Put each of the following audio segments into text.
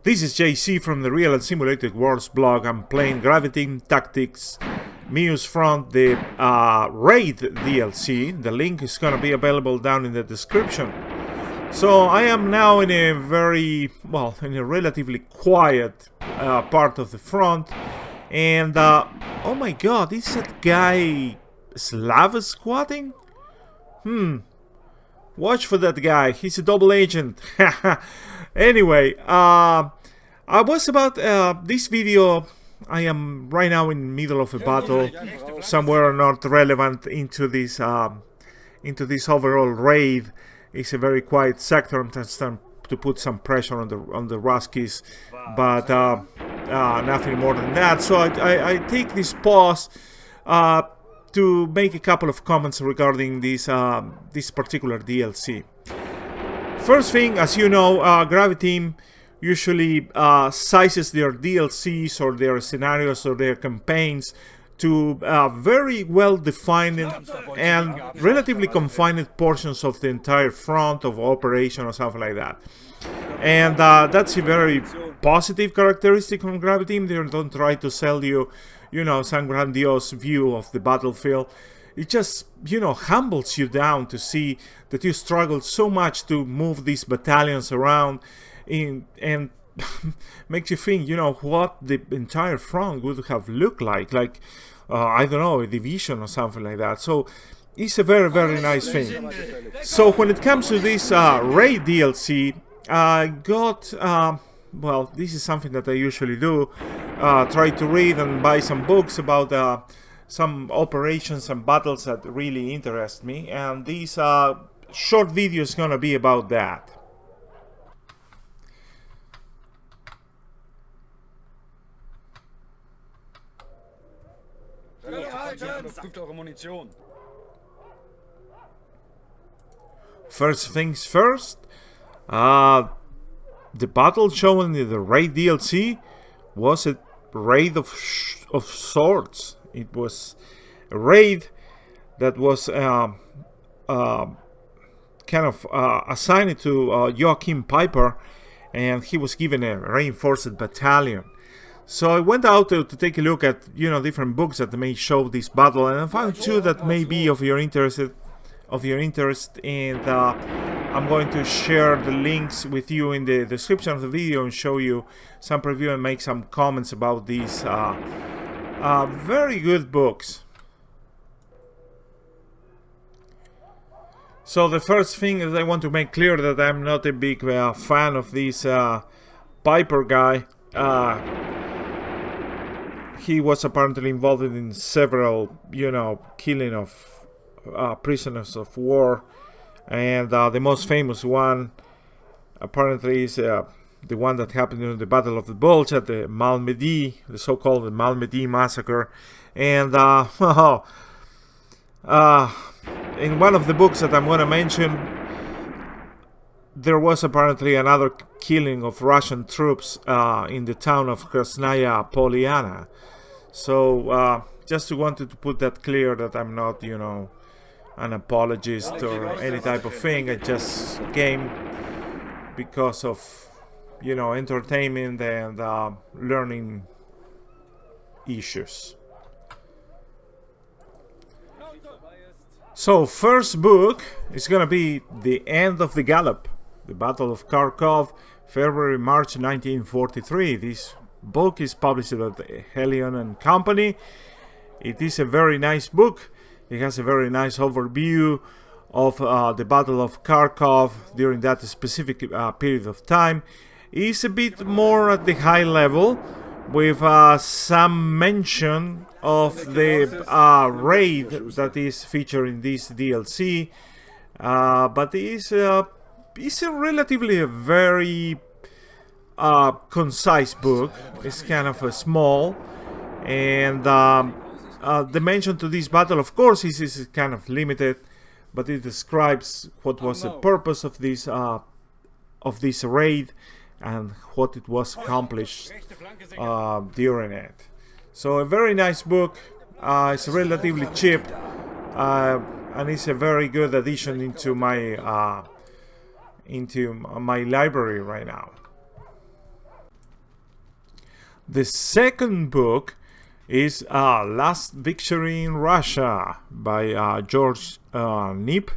This is JC from the Real and Simulated Wars blog. I'm playing Graviteam Tactics Muse Front, the Raid DLC. The link is going to be available down in the description. So I am now in a in a relatively quiet part of the front. And, oh my god, is that guy Slav squatting? Watch for that guy, he's a double agent. Anyway, I was about this video. I am right now in the middle of a battle, somewhere not relevant into this overall raid. It's a very quiet sector. I'm just trying to put some pressure on the Ruskies, but nothing more than that. So I take this pause to make a couple of comments regarding this particular DLC. First thing, as you know, Graviteam usually sizes their DLCs or their scenarios or their campaigns to very well defined and relatively confined portions of the entire front of operation or something like that. And that's a very positive characteristic from Graviteam. They don't try to sell you, some grandiose view of the battlefield. It just, humbles you down to see that you struggled so much to move these battalions around and makes you think, what the entire front would have looked like I don't know, a division or something like that. So it's a very, very nice thing. So when it comes to this Raid DLC, I got, well, this is something that I usually do, try to read and buy some books about some operations and battles that really interest me, and this short video is gonna be about that. First things first, the battle shown in the Raid DLC was a raid of sorts. It was a raid that was kind of assigned to Joachim Piper, and he was given a reinforced battalion. So I went out to take a look at different books that may show this battle, and I found two that may be of your interest, and I'm going to share the links with you in the description of the video and show you some preview and make some comments about these very good books. So the first thing is I want to make clear that I'm not a big fan of this Piper guy. He was apparently involved in several, killing of prisoners of war, and the most famous one apparently is the one that happened during the Battle of the Bulge at the Malmedy, the so-called Malmedy massacre. And in one of the books that I'm going to mention, there was apparently another killing of Russian troops in the town of Krasnaya Poliana. So just wanted to put that clear, that I'm not, an apologist or any type of thing. I just came because of entertainment and learning issues. So first book is gonna be The End of the Gallop, the Battle of Kharkov, February-March 1943. This book is published by Helion and Company. It is a very nice book. It has a very nice overview of the Battle of Kharkov during that specific period of time. It's a bit more at the high level, with some mention of the raid that is featured in this DLC, but it's a relatively very concise book. It's kind of small, and the mention to this battle, of course, is kind of limited, but it describes what was the purpose of this raid and what it was accomplished during it. So a very nice book. It's relatively cheap, and it's a very good addition into my library right now. The second book is Last Victory in Russia by George Nipe.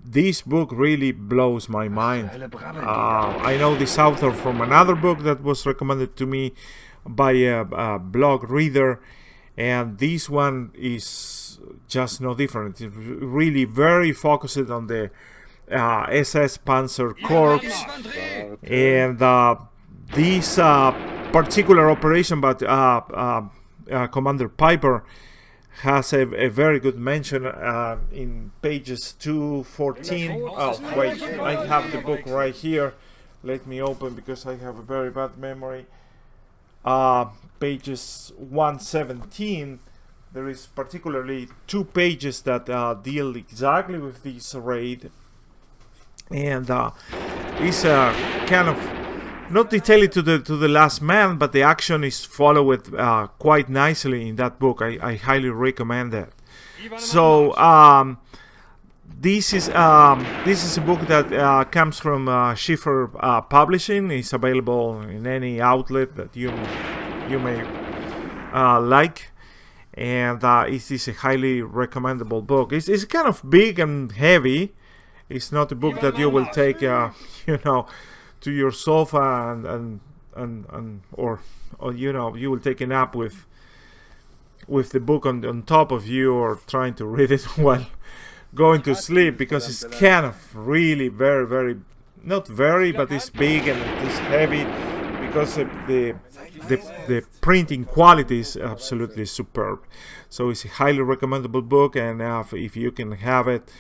This book really blows my mind. I know this author from another book that was recommended to me by a blog reader, and this one is just no different. It's really very focused on the SS Panzer Corps, and this particular operation, but Commander Piper has a very good mention in pages 214. Oh wait, I have the book right here. Let me open because I have a very bad memory. Pages 117. There is particularly 2 pages that deal exactly with this raid, and it's kind of not detailed to the last man, but the action is followed quite nicely in that book. I highly recommend that. So this is a book that comes from Schiffer Publishing. It's available in any outlet that you may like, and it is a highly recommendable book. It's kind of big and heavy. It's not a book that you will take to your sofa or you will take a nap with the book on top of you, or trying to read it while going to sleep, because it's kind of really very not very, but it's big and it's heavy, because the printing quality is absolutely superb. So it's a highly recommendable book, and if you can have it,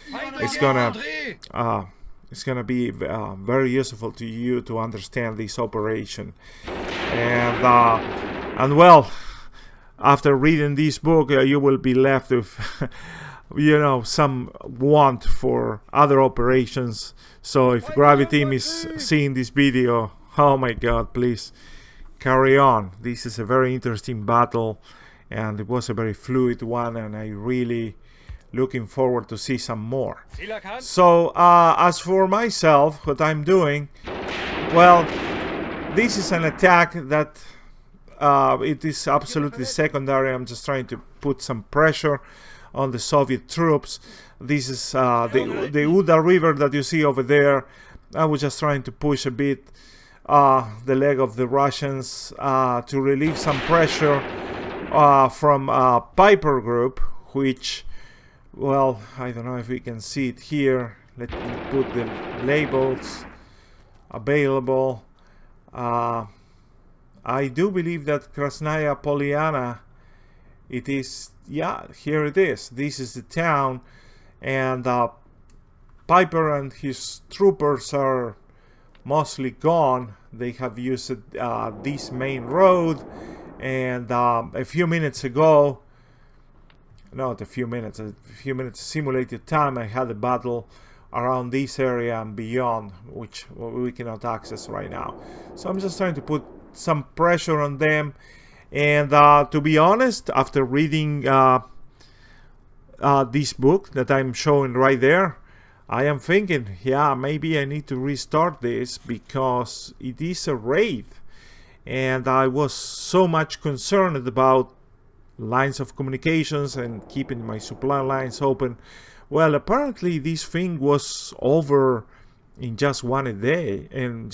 it's gonna be very useful to you to understand this operation. And well, after reading this book, you will be left with some want for other operations. So if Graviteam is seeing this video, oh my god, please carry on. This is a very interesting battle, and it was a very fluid one, and I really looking forward to see some more. So as for myself, what I'm doing, well, this is an attack that it is absolutely secondary. I'm just trying to put some pressure on the Soviet troops. This is the Uda River that you see over there. I was just trying to push a bit the leg of the Russians to relieve some pressure from Piper Group, which, well, I don't know if we can see it here. Let me put the labels available. I do believe that Krasnaya Poliana, it is, yeah, here it is. This is the town, and Piper and his troopers are mostly gone. They have used this main road, and a few minutes ago, not a few minutes simulated time, I had a battle around this area and beyond, which we cannot access right now. So I'm just trying to put some pressure on them, and to be honest, after reading this book that I'm showing right there, I am thinking, yeah, maybe I need to restart this, because it is a raid, and I was so much concerned about lines of communications and keeping my supply lines open. Well, apparently this thing was over in just one day, and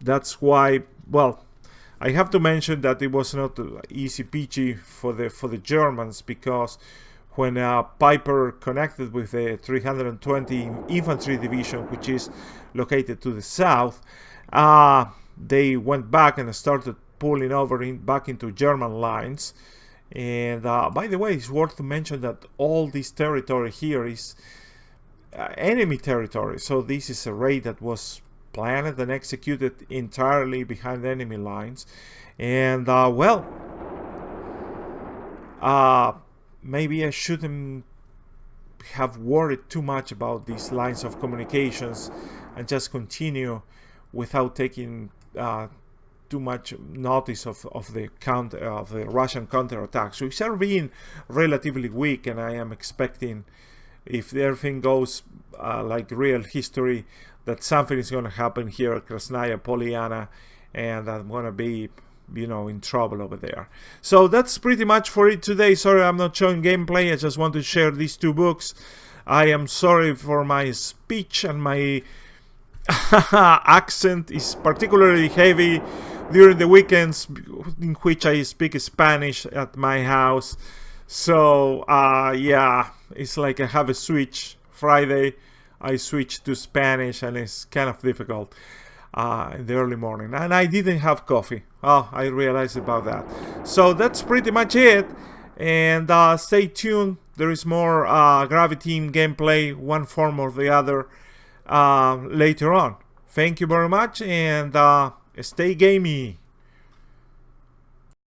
that's why, well, I have to mention that it was not easy peachy for the Germans, because when Piper connected with the 320 Infantry Division, which is located to the south, they went back and started pulling over back into German lines. And by the way, it's worth to mention that all this territory here is enemy territory. So this is a raid that was planned and executed entirely behind enemy lines. And well, maybe I shouldn't have worried too much about these lines of communications and just continue without taking too much notice of the Russian counterattacks, which are being relatively weak, and I am expecting if everything goes like real history, that something is going to happen here at Krasnaya Polyana, and I'm going to be, you know, in trouble over there. So that's pretty much for it today. Sorry I'm not showing gameplay. I just want to share these two books. I am sorry for my speech, and my accent is particularly heavy during the weekends in which I speak Spanish at my house. So yeah, it's like I have a switch. Friday I switched to Spanish, and it's kind of difficult in the early morning, and I didn't have coffee. Oh, I realized about that. So that's pretty much it, and stay tuned. There is more Graviteam gameplay, one form or the other, later on. Thank you very much, and stay gamey.